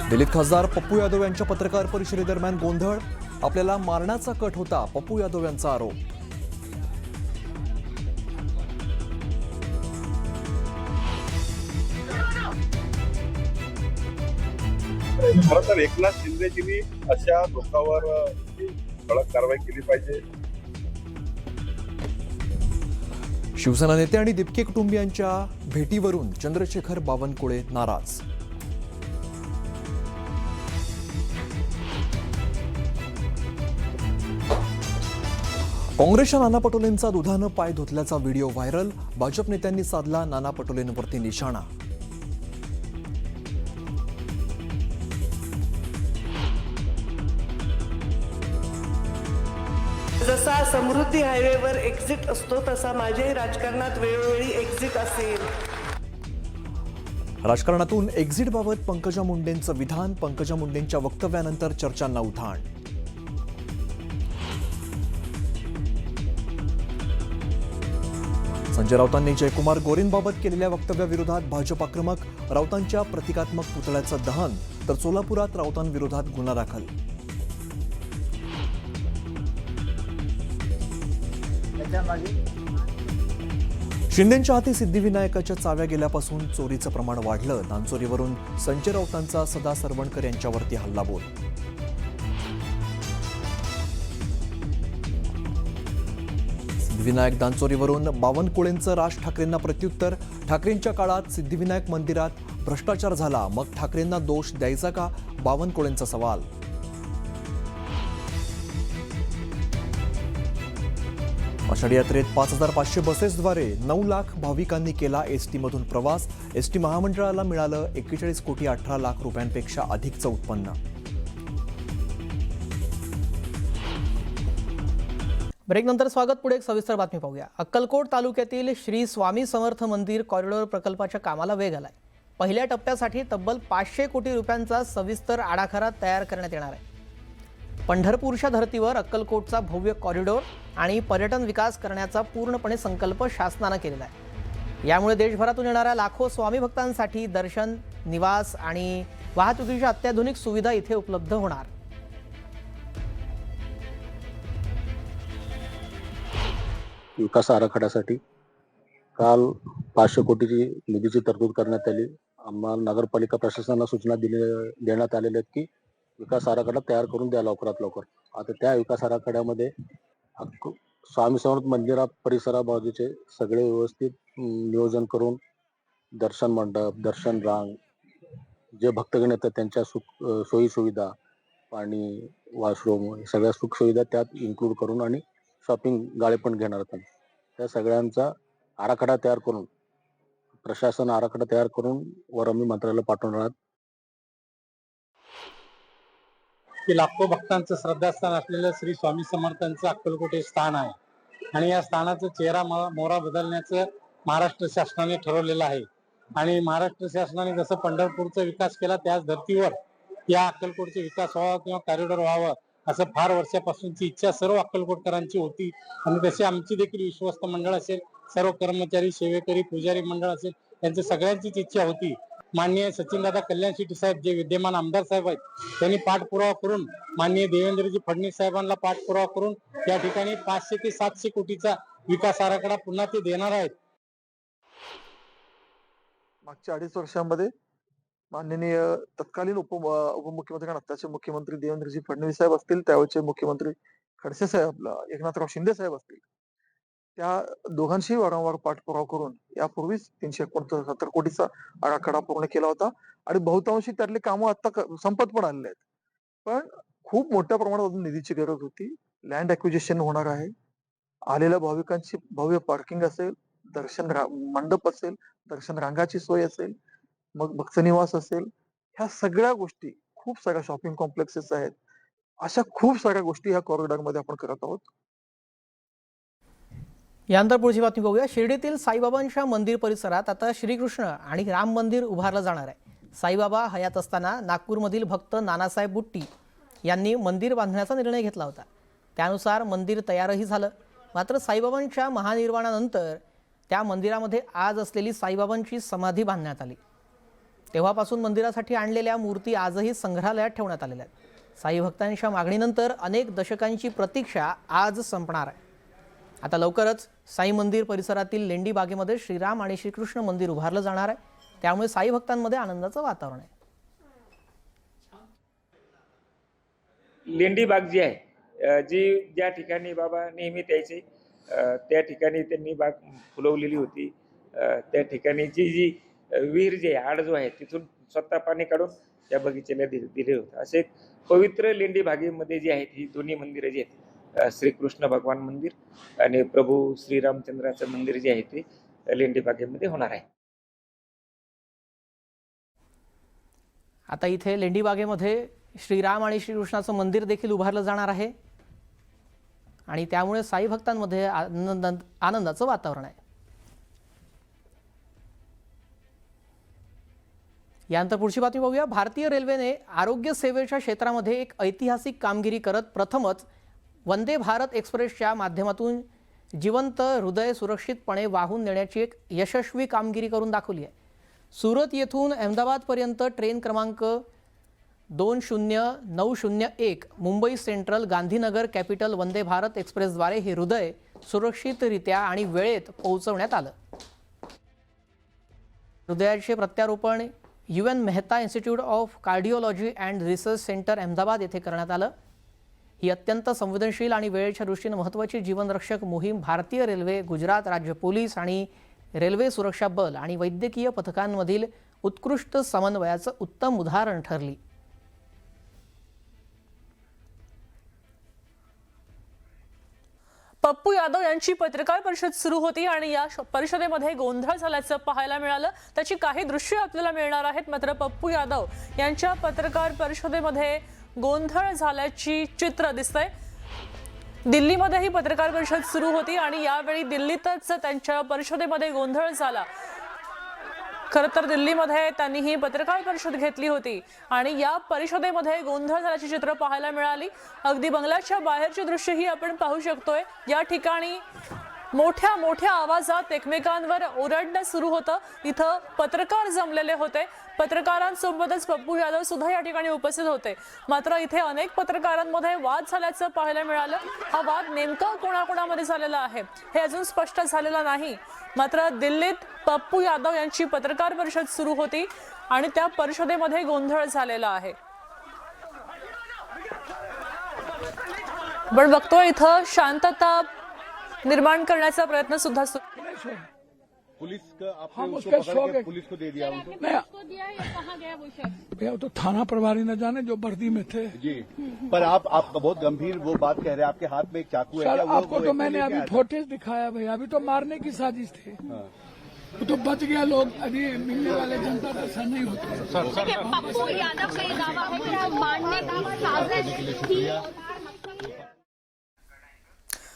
दिल्लीत खासदार पप्पू यादव यांच्या पत्रकार परिषदेदरम्यान गोंधळ, आपल्याला मारण्याचा कट होता, पप्पू यादव यांचा आरोप. खरं तर एकनाथ शिंदेजींनी अशा लोकांवर कडक कारवाई केली पाहिजे. शिवसेना नेते आणि दिपके कुटुंबियांच्या भेटीवरून चंद्रशेखर बावनकुळे नाराज. काँग्रेसच्या नाना पटोलेंचा दुधानं पाय धुतल्याचा व्हिडिओ व्हायरल, भाजप नेत्यांनी साधला नाना पटोलेंवरती निशाणा. जसा समृद्धी हायवेवर एक्झिट असतो तसा माझ्याही राजकारणात वेळोवेळी एक्झिट असेल. राजकारणातून एक्झिटबाबत पंकजा मुंडेंचं विधान, पंकजा मुंडेंच्या वक्तव्यानंतर चर्चांना उधाण. संजय राऊतांनी जयकुमार गोरेंबाबत केलेल्या वक्तव्याविरोधात भाजप आक्रमक, राऊतांच्या प्रतिकात्मक पुतळ्याचं दहन, तर सोलापुरात राऊतांविरोधात गुन्हा दाखल. शिंदेंच्या हाती सिद्धिविनायकाच्या चाव्या गेल्यापासून चोरीचं प्रमाण वाढलं, दानचोरीवरून संजय राऊतांचा सदा सरवणकर यांच्यावरती हल्लाबोल. सिद्धिविनायक दानचोरीवरून बावनकुळेंचं राज ठाकरेंना प्रत्युत्तर, ठाकरेंच्या काळात सिद्धिविनायक मंदिरात भ्रष्टाचार झाला, मग ठाकरेंना दोष द्यायचा का, बावनकुळेंचा सवाल. आषाढी यात्रेत 5,500 बसेसद्वारे 9 लाख भाविकांनी केला एसटीमधून प्रवास, एसटी महामंडळाला मिळालं 41 कोटी 18 लाख रुपयांपेक्षा अधिकचं उत्पन्न. ब्रेकनंतर स्वागत. पुढे एक सविस्तर बातमी पाहूया. अक्कलकोट तालुक्यातील श्री स्वामी समर्थ मंदिर कॉरिडॉर प्रकल्पाच्या कामाला वेग आलाय. पहिल्या टप्प्यासाठी तब्बल 500 कोटी रुपयांचा सविस्तर आराखडा तयार करण्यात येणार आहे. पंढरपूरच्या धर्तीवर अक्कलकोटचा भव्य कॉरिडॉर आणि पर्यटन विकास करण्याचा पूर्णपणे संकल्प शासनानं केलेला आहे. यामुळे देशभरातून येणाऱ्या लाखो स्वामी भक्तांसाठी दर्शन, निवास आणि वाहतुकीच्या अत्याधुनिक सुविधा इथे उपलब्ध होणार. विकास आराखड्यासाठी काल 500 कोटीची निधीची तरतूद करण्यात आली. आम्हाला नगरपालिका प्रशासनाला सूचना देण्यात आलेल्या आहेत की विकास आराखडा तयार करून द्या लवकरात लवकर. आता त्या विकास आराखड्यामध्ये स्वामी समर्थ मंदिरा परिसराबाजूचे सगळे व्यवस्थित नियोजन करून दर्शन मंडप, दर्शन रांग, जे भक्तगण येतात त्यांच्या सोयी सुविधा, पाणी, वॉशरूम, सगळ्या सुख सुविधा त्यात इन्क्लूड करून आणि शॉपिंग गाळे पण घेणार आहेत. त्या सगळ्यांचा आराखडा तयार करून प्रशासन आराखडा तयार करून वर आम्ही मंत्रालयाला पाठवणार आहोत. की लाखो भक्तांचं श्रद्धास्थान असलेलं श्री स्वामी समर्थांचं अक्कलकोट हे स्थान आहे आणि या स्थानाचं चेहरा मोहरा बदलण्याचं महाराष्ट्र शासनाने ठरवलेलं आहे. आणि महाराष्ट्र शासनाने जसं पंढरपूरचा विकास केला त्याच धर्तीवर या अक्कलकोटचा विकास व्हावा किंवा कॉरिडॉर व्हावं असं फार वर्षापासूनची इच्छा सर्व अक्कलकोटकरांची होती. आणि तशी आमची देखील विश्वस्त मंडळ असेल, सर्व कर्मचारी, सेवेकरी, पुजारी मंडळ असेल, यांची सगळ्यांचीच इच्छा होती. माननीय सचिनदादा कल्याण शेट्टी साहेब जे विद्यमान आमदार साहेब आहेत त्यांनी पाठपुरावा करून माननीय देवेंद्रजी फडणवीस साहेबांना पाठपुरावा करून या ठिकाणी 500 ते 700 कोटीचा विकास आराखडा पुन्हा ते देणार आहेत. मागच्या 2.5 वर्षांमध्ये माननीय तत्कालीन उपमुख्यमंत्री आणि आत्ताचे मुख्यमंत्री देवेंद्रजी फडणवीस साहेब असतील, त्यावेळेचे मुख्यमंत्री खडसे साहेब, एकनाथराव शिंदे साहेब असतील, त्या दोघांशी वारंवार पाठपुरावा करून यापूर्वीच 369 कोटीचा आराखडा पूर्ण केला होता आणि बहुतांशी त्यातले कामं आता संपत पण आलेले आहेत. पण खूप मोठ्या प्रमाणात अजून निधीची गरज होती. लँड ॲक्विजिशन होणार आहे. आलेल्या भाविकांची भव्य पार्किंग असेल, दर्शन मंडप असेल, दर्शन रांगाची सोय असेल, मग भक्तनिवास असेल, ह्या सगळ्या गोष्टी, खूप साऱ्या शॉपिंग कॉम्प्लेक्सेस आहेत, अशा खूप साऱ्या गोष्टी ह्या कॉरिडॉर मध्ये आपण करत आहोत. यानंतर पुढची बातमी बघूया. शिर्डीतील साईबाबांच्या मंदिर परिसरात आता श्रीकृष्ण आणि राम मंदिर उभारलं जाणार आहे. साईबाबा हयात असताना नागपूरमधील भक्त नानासाहेब बुट्टी यांनी मंदिर बांधण्याचा निर्णय घेतला होता. त्यानुसार मंदिर तयारही झालं. मात्र साईबाबांच्या महानिर्वाणानंतर त्या मंदिरामध्ये आज असलेली साईबाबांची समाधी बांधण्यात आली. तेव्हापासून मंदिरासाठी आणलेल्या मूर्ती आजही संग्रहालयात ठेवण्यात आलेल्या आहेत. साई भक्तांच्या मागणीनंतर अनेक दशकांची प्रतीक्षा आज संपणार आहे. आता लवकरच साई मंदिर परिसरातील लेंडी बागेमध्ये श्रीराम आणि श्रीकृष्ण मंदिर उभारलं जाणार आहे. त्यामुळे साई भक्तांमध्ये आनंदाचं वातावरण आहे. लेंडी बाग जी आहे, जी ज्या ठिकाणी बाबा नेहमी यायचे, त्या ठिकाणी त्यांनी बाग फुलवलेली होती. त्या ठिकाणीची जी विहीर जी आहे, आड जो आहे, तिथून स्वतः पाणी काढून त्या बगीचेला दिले होते. असे एक पवित्र लेंडी बागेमध्ये जी आहेत ही दोन्ही मंदिरं जी आहेत, श्रीकृष्ण भगवान मंदिर आणि प्रभू श्रीरामचंद्राचं मंदिर जे आहे ते लेंडी बागेमध्ये होणार आहे. आता इथे लेंडी बागेमध्ये श्रीराम आणि श्रीकृष्णाचं मंदिर देखील उभारलं जाणार आहे आणि त्यामुळे साई भक्तांमध्ये आनंदाचं वातावरण आहे. यानंतर पुढची बातमी पाहूया. भारतीय रेल्वेने आरोग्य सेवेच्या क्षेत्रामध्ये एक ऐतिहासिक कामगिरी करत प्रथमच वंदे भारत एक्सप्रेसच्या माध्यमातून जिवंत हृदय सुरक्षितपणे वाहून नेण्याची एक यशस्वी कामगिरी करून दाखवली आहे. सुरत येथून अहमदाबादपर्यंत ट्रेन क्रमांक 20901 मुंबई सेंट्रल गांधीनगर कॅपिटल वंदे भारत एक्सप्रेसद्वारे हे हृदय सुरक्षितरित्या आणि वेळेत पोहोचवण्यात आलं. हृदयाचे प्रत्यारोपण UN Mehta institute of cardiology and research centre Ahmedabad येथे करण्यात आलं. ही अत्यंत संवेदनशील आणि वेळेच्या दृष्टीने महत्त्वाची जीवनरक्षक मोहीम भारतीय रेल्वे, गुजरात राज्य पोलीस आणि रेल्वे सुरक्षा बल आणि वैद्यकीय पथकांमधील उत्कृष्ट समन्वयाचं उत्तम उदाहरण ठरली. पप्पू यादव यांची पत्रकार परिषद सुरू होती आणि या परिषदेमध्ये गोंधळ झाल्याचं पाहायला मिळालं. त्याची काही दृश्य आपल्याला मिळणार आहेत. मात्र पप्पू यादव यांच्या पत्रकार परिषदेमध्ये गोंधळ झाल्याची चित्र दिसतंय. दिल्लीमध्ये ही पत्रकार परिषद सुरू होती आणि यावेळी दिल्लीतच त्यांच्या परिषदेमध्ये गोंधळ झाला. खरं तर दिल्लीमध्ये त्यांनी ही पत्रकार परिषद घेतली होती आणि या परिषदेमध्ये गोंधळ झाल्याची चित्र पाहायला मिळाली. अगदी बंगल्याच्या बाहेरची दृश्यही आपण पाहू शकतोय. या ठिकाणी मोठ्या मोठ्या आवाजात एकमेकांवर ओरडणं सुरू होतं. इथं पत्रकार जमलेले होते. पत्रकारांसोबतच पप्पू यादव सुद्धा या ठिकाणी उपस्थित होते. मात्र इथे अनेक पत्रकारांमध्ये वाद झाल्याचं पाहायला मिळालं. हा वाद नेमका कोणाकोणामध्ये झालेला आहे हे अजून स्पष्ट झालेलं नाही. मात्र दिल्लीत पप्पू यादव यांची पत्रकार परिषद सुरू होती आणि त्या परिषदेमध्ये गोंधळ झालेला आहे. पण बघतोय इथं शांतता निर्माण करण्याचा प्रयत्न सुद्धा सुरू. पुलिस का आपने उसको पकड़ के पुलिस को दे दिया उनको? भैया तो थाना प्रभारी न जाने जो वर्दी में थे जी, पर आप बहुत गंभीर वो बात कह रहे हैं. आपके हाथ में एक चाकू है सर, क्या? आपको तो मैंने अभी फोटेज दिखाया भैया. अभी तो मारने की साजिश थी. वो तो बच गया. लोग अभी मिलने वाले जनता का ऐसा नहीं होता. पप्पू यादव का ये दावा है कि मारने की साजिश थी.